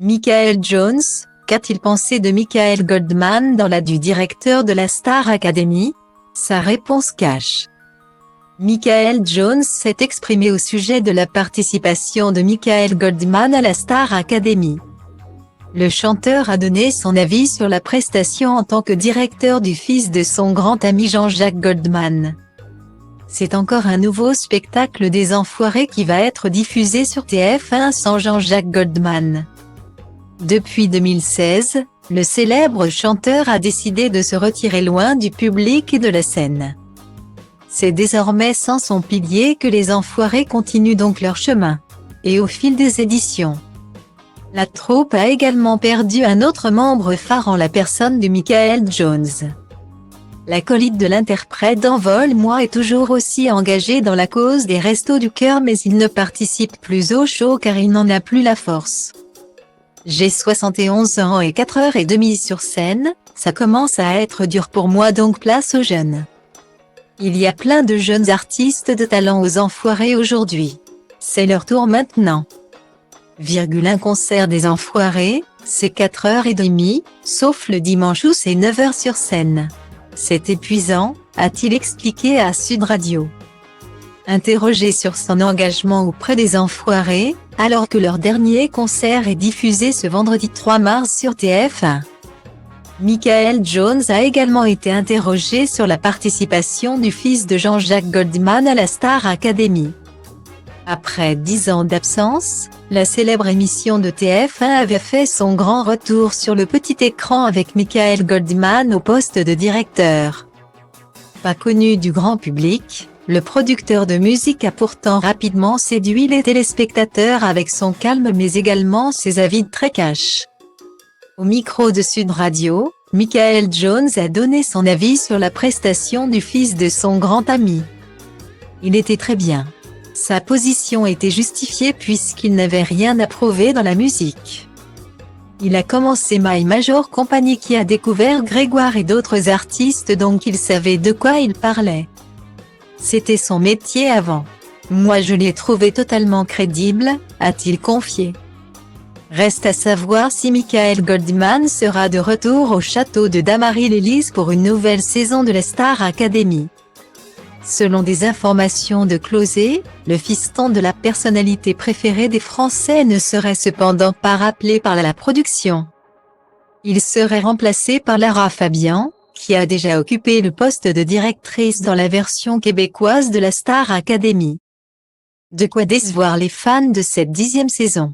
Michael Jones, qu'a-t-il pensé de Michael Goldman dans la du directeur de la Star Academy? Sa réponse cache. Michael Jones s'est exprimé au sujet de la participation de Michael Goldman à la Star Academy. Le chanteur a donné son avis sur la prestation en tant que directeur du fils de son grand ami Jean-Jacques Goldman. C'est encore un nouveau spectacle des Enfoirés qui va être diffusé sur TF1 sans Jean-Jacques Goldman. Depuis 2016, le célèbre chanteur a décidé de se retirer loin du public et de la scène. C'est désormais sans son pilier que les Enfoirés continuent donc leur chemin. Et au fil des éditions, la troupe a également perdu un autre membre phare en la personne de Michael Jones. L'acolyte de l'interprète d'Envole-moi est toujours aussi engagé dans la cause des Restos du Cœur, mais il ne participe plus au show car il n'en a plus la force. J'ai 71 ans et 4h30 sur scène, ça commence à être dur pour moi, donc place aux jeunes. Il y a plein de jeunes artistes de talent aux Enfoirés aujourd'hui. C'est leur tour maintenant. Un concert des Enfoirés, c'est 4h30, sauf le dimanche où c'est 9h sur scène. C'est épuisant, a-t-il expliqué à Sud Radio. Interrogé sur son engagement auprès des Enfoirés, alors que leur dernier concert est diffusé ce vendredi 3 mars sur TF1. Michael Jones a également été interrogé sur la participation du fils de Jean-Jacques Goldman à la Star Academy. Après 10 ans d'absence, la célèbre émission de TF1 avait fait son grand retour sur le petit écran avec Michael Goldman au poste de directeur. Pas connu du grand public, le producteur de musique a pourtant rapidement séduit les téléspectateurs avec son calme mais également ses avis très cash. Au micro de Sud Radio, Michael Jones a donné son avis sur la prestation du fils de son grand ami. Il était très bien. Sa position était justifiée puisqu'il n'avait rien à prouver dans la musique. Il a commencé My Major Company qui a découvert Grégoire et d'autres artistes, donc il savait de quoi il parlait. C'était son métier avant. Moi je l'ai trouvé totalement crédible, a-t-il confié. Reste à savoir si Michael Goldman sera de retour au château de Damary-les-Lys pour une nouvelle saison de la Star Academy. Selon des informations de Closet, le fiston de la personnalité préférée des Français ne serait cependant pas rappelé par la production. Il serait remplacé par Lara Fabian, qui a déjà occupé le poste de directrice dans la version québécoise de la Star Academy. De quoi décevoir les fans de cette 10e saison.